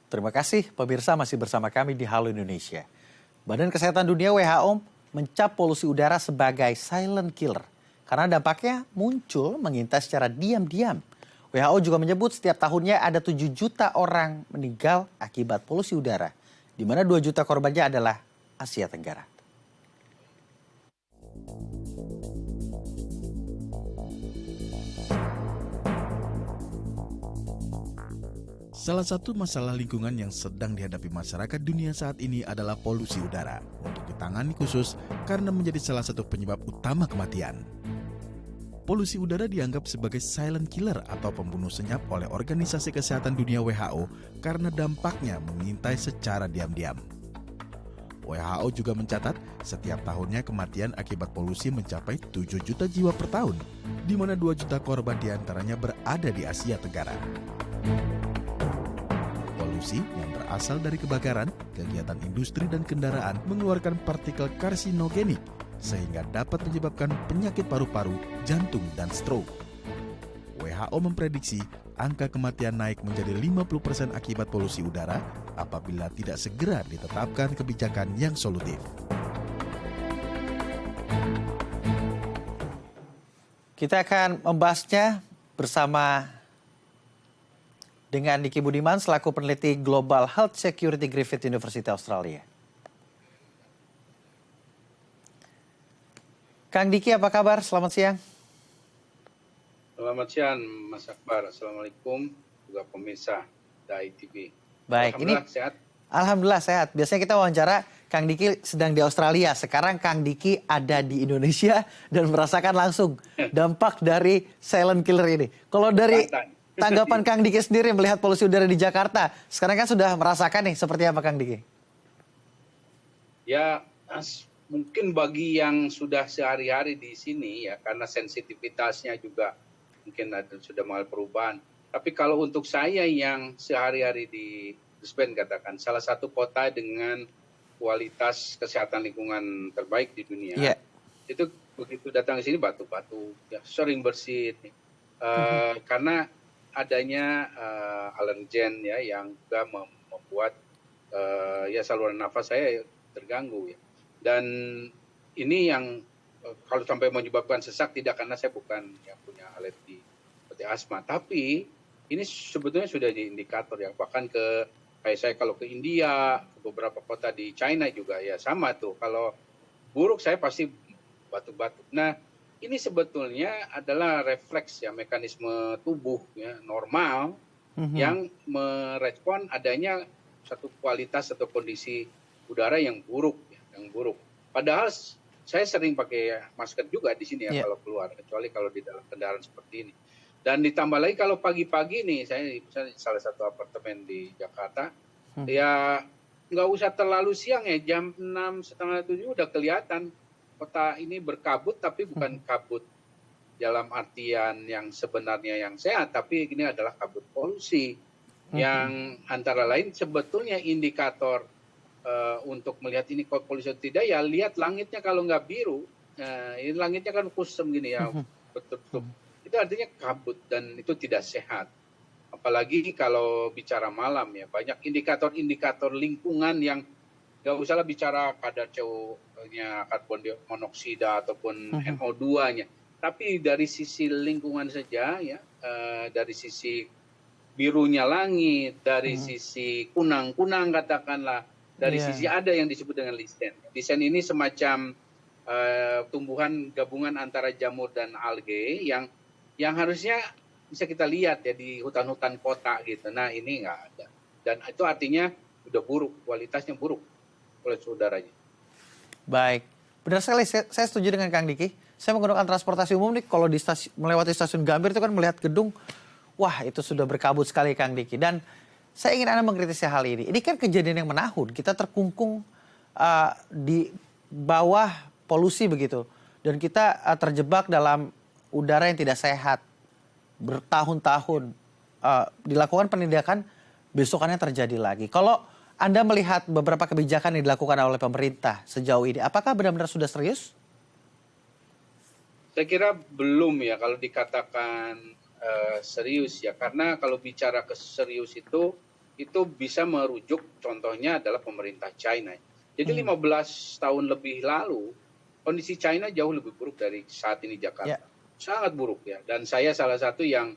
Terima kasih pemirsa masih bersama kami di Halo Indonesia. Badan Kesehatan Dunia WHO mencap polusi udara sebagai silent killer karena dampaknya muncul mengintai secara diam-diam. WHO juga menyebut setiap tahunnya ada 7 juta orang meninggal akibat polusi udara, di mana 2 juta korbannya adalah Asia Tenggara. Salah satu masalah lingkungan yang sedang dihadapi masyarakat dunia saat ini adalah polusi udara. Untuk ditangani khusus karena menjadi salah satu penyebab utama kematian. Polusi udara dianggap sebagai silent killer atau pembunuh senyap oleh Organisasi Kesehatan Dunia WHO karena dampaknya mengintai secara diam-diam. WHO juga mencatat setiap tahunnya kematian akibat polusi mencapai 7 juta jiwa per tahun, di mana 2 juta korban diantaranya berada di Asia Tenggara. Polusi yang berasal dari kebakaran, kegiatan industri dan kendaraan mengeluarkan partikel karsinogenik sehingga dapat menyebabkan penyakit paru-paru, jantung, dan stroke. WHO memprediksi angka kematian naik menjadi 50% akibat polusi udara apabila tidak segera ditetapkan kebijakan yang solutif. Kita akan membahasnya bersama dengan Diki Budiman selaku peneliti Global Health Security Griffith University Australia. Kang Diki, apa kabar? Selamat siang. Selamat siang, Mas Akbar. Assalamualaikum, juga pemirsa DAI TV. Baik, Alhamdulillah, sehat. Alhamdulillah sehat. Biasanya kita wawancara Kang Diki sedang di Australia. Sekarang Kang Diki ada di Indonesia dan merasakan langsung dampak dari silent killer ini. Kalau dari tanggapan Kang Diki sendiri melihat polusi udara di Jakarta, sekarang kan sudah merasakan nih, seperti apa Kang Diki? Ya, mungkin bagi yang sudah sehari-hari di sini ya, karena sensitivitasnya juga mungkin sudah mengalami perubahan. Tapi kalau untuk saya yang sehari-hari di Brisbane katakan, salah satu kota dengan kualitas kesehatan lingkungan terbaik di dunia, itu begitu datang ke sini batu-batu, ya sering bersih, karena adanya alergen ya yang juga membuat ya saluran nafas saya terganggu ya. Dan ini yang kalau sampai menyebabkan sesak tidak karena saya bukan yang punya alergi seperti asma, tapi ini sebetulnya sudah di indikator ya, bahkan kayak saya kalau ke India, ke beberapa kota di China juga ya sama tuh, kalau buruk saya pasti batuk-batuk. Nah, ini sebetulnya adalah refleks ya, mekanisme tubuh ya normal yang merespon adanya satu kualitas atau kondisi udara yang buruk ya, yang buruk. Padahal saya sering pakai masker juga di sini ya kalau keluar, kecuali kalau di dalam kendaraan seperti ini. Dan ditambah lagi kalau pagi-pagi nih, saya misalnya di salah satu apartemen di Jakarta, ya nggak usah terlalu siang ya, jam 6, setengah 7 udah kelihatan kota ini berkabut, tapi bukan kabut dalam artian yang sebenarnya yang sehat, tapi ini adalah kabut polusi yang antara lain sebetulnya indikator untuk melihat ini polusi atau tidak ya, lihat langitnya kalau nggak biru, ini langitnya kan kusem gini ya, betul-betul. Itu artinya kabut dan itu tidak sehat. Apalagi kalau bicara malam ya, banyak indikator-indikator lingkungan yang nggak usahlah bicara kadar CO-nya, karbon monoksida ataupun NO2-nya. Tapi dari sisi lingkungan saja ya, dari sisi birunya langit, dari sisi kunang-kunang katakanlah, dari sisi ada yang disebut dengan lisen. Lisen ini semacam tumbuhan gabungan antara jamur dan alge yang harusnya bisa kita lihat ya di hutan-hutan kota gitu. Nah ini nggak ada. Dan itu artinya udah buruk, kualitasnya buruk kualitas udaranya. Baik, benar sekali. Saya setuju dengan Kang Diki. Saya menggunakan transportasi umum nih, kalau di melewati stasiun Gambir itu kan melihat gedung, wah itu sudah berkabut sekali Kang Diki. Dan saya ingin Anda mengkritisi hal ini. Ini kan kejadian yang menahun, kita terkungkung di bawah polusi begitu. Dan kita terjebak dalam udara yang tidak sehat. Bertahun-tahun dilakukan penindakan, besokannya terjadi lagi. Kalau Anda melihat beberapa kebijakan yang dilakukan oleh pemerintah sejauh ini, apakah benar-benar sudah serius? Saya kira belum ya kalau dikatakan serius ya, karena kalau bicara keserius itu itu bisa merujuk contohnya adalah pemerintah China. Jadi 15 tahun lebih lalu kondisi China jauh lebih buruk dari saat ini Jakarta. Sangat buruk ya. Dan saya salah satu yang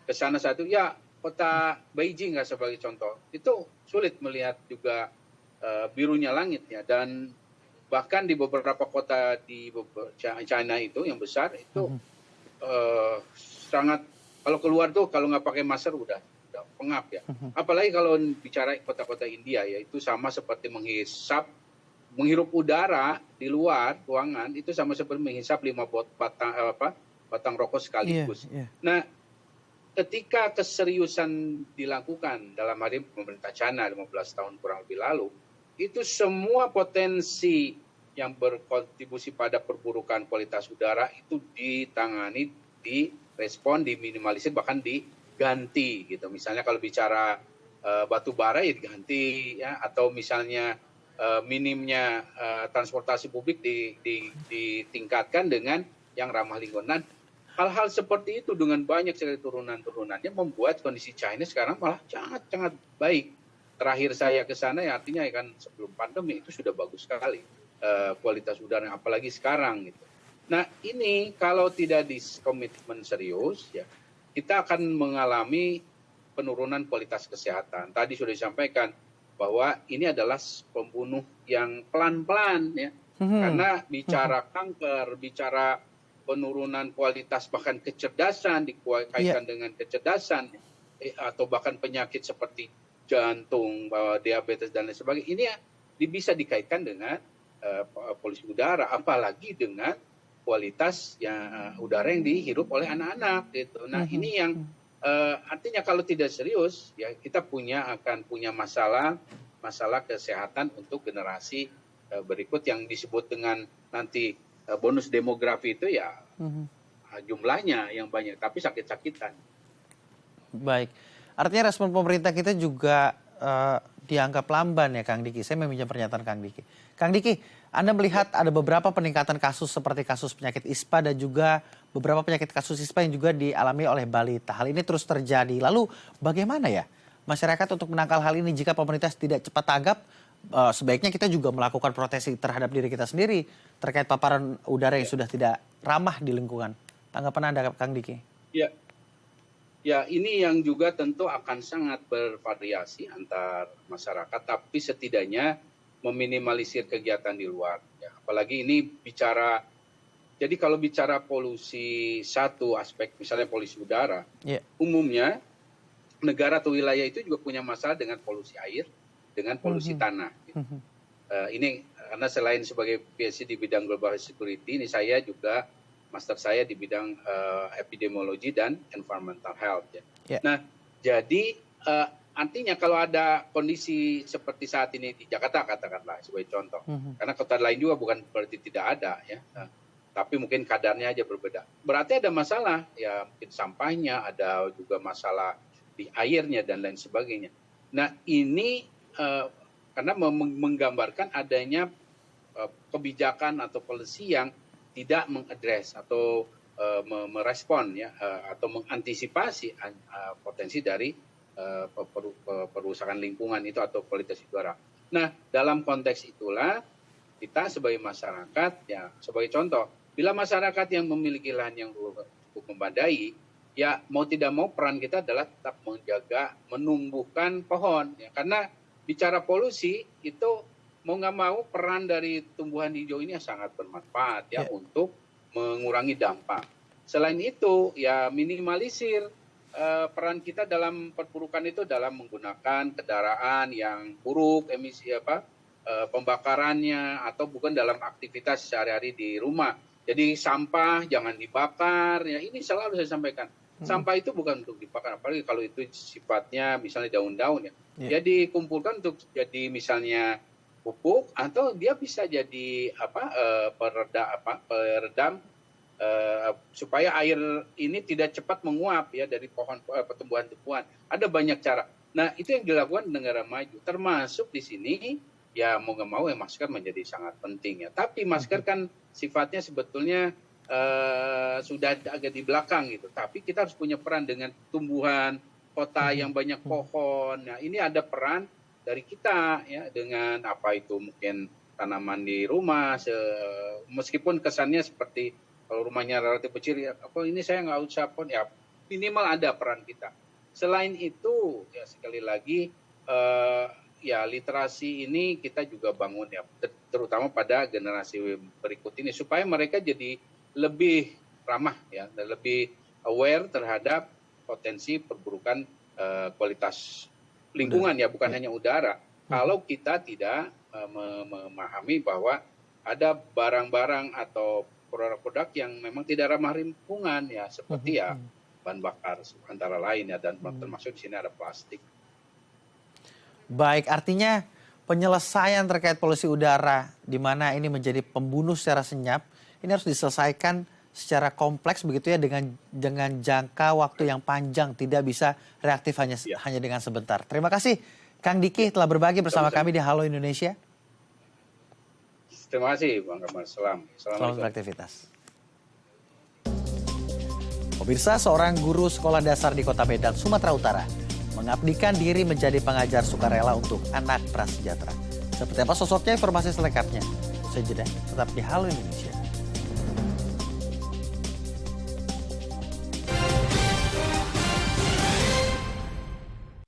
ke sana satu ya kota Beijing sebagai contoh. Itu sulit melihat juga birunya langit ya, dan bahkan di beberapa kota di China itu yang besar itu sangat, kalau keluar tuh kalau nggak pakai masker udah pengap ya. Apalagi kalau bicara kota-kota India ya, itu sama seperti menghirup udara di luar ruangan, itu sama seperti menghisap 5 batang rokok sekaligus. Nah, ketika keseriusan dilakukan dalam hari pemerintah China 15 tahun kurang lebih lalu, itu semua potensi yang berkontribusi pada perburukan kualitas udara itu ditangani, direspon, diminimalisir, bahkan diganti gitu. Misalnya kalau bicara batu bara ya diganti ya, atau misalnya minimnya transportasi publik ditingkatkan dengan yang ramah lingkungan. Hal-hal seperti itu dengan banyak sekali turunan-turunannya membuat kondisi China sekarang malah sangat-sangat baik. Terakhir saya ke sana ya, artinya kan sebelum pandemi itu sudah bagus sekali kualitas udara, apalagi sekarang gitu. Nah, ini kalau tidak dikomitmen serius ya, kita akan mengalami penurunan kualitas kesehatan. Tadi sudah disampaikan bahwa ini adalah pembunuh yang pelan-pelan ya. Karena bicara kanker, bicara penurunan kualitas bahkan kecerdasan, dikaitkan dengan kecerdasan atau bahkan penyakit seperti jantung, diabetes dan lain sebagainya, ini bisa dikaitkan dengan polusi udara, apalagi dengan kualitas udara yang dihirup oleh anak-anak gitu. Nah, ini yang artinya kalau tidak serius ya, kita akan punya masalah kesehatan untuk generasi berikut yang disebut dengan nanti bonus demografi itu ya, jumlahnya yang banyak tapi sakit-sakitan. Baik, artinya respon pemerintah kita juga dianggap lamban ya Kang Diki. Saya meminjam pernyataan Kang Diki. Kang Diki, Anda melihat ada beberapa peningkatan kasus seperti kasus penyakit ISPA dan juga beberapa penyakit kasus ISPA yang juga dialami oleh balita. Hal ini terus terjadi. Lalu bagaimana ya masyarakat untuk menangkal hal ini jika pemerintah tidak cepat tanggap? Sebaiknya kita juga melakukan proteksi terhadap diri kita sendiri terkait paparan udara yang sudah tidak ramah di lingkungan. Tanggapan Anda, Kang Diki? Ya, ini yang juga tentu akan sangat bervariasi antar masyarakat, tapi setidaknya meminimalisir kegiatan di luar. Ya, apalagi ini jadi kalau bicara polusi satu aspek, misalnya polusi udara, umumnya negara atau wilayah itu juga punya masalah dengan polusi air, dengan polusi tanah. Gitu. Ini karena selain sebagai PhD di bidang global security, ini saya juga master saya di bidang epidemiologi dan environmental health. Ya. Nah, jadi artinya kalau ada kondisi seperti saat ini di Jakarta katakanlah sebagai contoh, karena kota lain juga bukan berarti tidak ada ya, tapi mungkin kadarnya aja berbeda. Berarti ada masalah ya, mungkin sampahnya, ada juga masalah di airnya dan lain sebagainya. Nah, ini karena menggambarkan adanya kebijakan atau policy yang tidak mengadres atau merespon ya, atau mengantisipasi potensi dari perusakan lingkungan itu atau kualitas udara. Nah, dalam konteks itulah kita sebagai masyarakat ya, sebagai contoh, bila masyarakat yang memiliki lahan yang cukup memadai, ya mau tidak mau peran kita adalah tetap menjaga, menumbuhkan pohon ya, karena bicara polusi itu mau nggak mau peran dari tumbuhan hijau ini sangat bermanfaat ya, untuk mengurangi dampak. Selain itu ya minimalisir peran kita dalam perburukan itu dalam menggunakan kendaraan yang buruk, emisi pembakarannya, atau bukan dalam aktivitas sehari-hari di rumah. Jadi sampah jangan dibakar ya, ini selalu saya sampaikan. Sampah itu bukan untuk dibakar, apalagi kalau itu sifatnya misalnya daun-daun ya. Jadi kumpulkan untuk jadi misalnya pupuk, atau dia bisa jadi peredam supaya air ini tidak cepat menguap ya dari pohon pertumbuhan-tumbuhan. Ada banyak cara. Nah, itu yang dilakukan di negara maju. Termasuk di sini ya mau nggak mau ya masker menjadi sangat penting ya. Tapi masker kan sifatnya sebetulnya sudah agak di belakang gitu. Tapi kita harus punya peran dengan tumbuhan, kota yang banyak pohon. Nah, ini ada peran dari kita ya dengan apa itu mungkin tanaman di rumah, meskipun kesannya seperti kalau rumahnya relatif kecil ya, apa ini saya nggak usah pohon ya, minimal ada peran kita. Selain itu ya sekali lagi ya literasi ini kita juga bangun ya, terutama pada generasi berikut ini supaya mereka jadi lebih ramah ya, dan lebih aware terhadap potensi perburukan kualitas lingkungan ya, bukan hanya udara. Kalau kita tidak memahami bahwa ada barang-barang atau produk-produk yang memang tidak ramah lingkungan ya, seperti ya bahan bakar antara lain ya, dan termasuk di sini ada plastik. Baik, artinya penyelesaian terkait polusi udara di mana ini menjadi pembunuh secara senyap, ini harus diselesaikan secara kompleks begitu ya, dengan jangka waktu yang panjang, tidak bisa reaktif hanya dengan sebentar. Terima kasih Kang Diki telah berbagi bersama kami di Halo Indonesia. Terima kasih Bang Kamal. Selamat beraktivitas. Pemirsa, seorang guru sekolah dasar di Kota Medan, Sumatera Utara, mengabdikan diri menjadi pengajar sukarela untuk anak prasejahtera. Seperti apa sosoknya, informasi selengkapnya. Saya jeda, tetap di Halo Indonesia.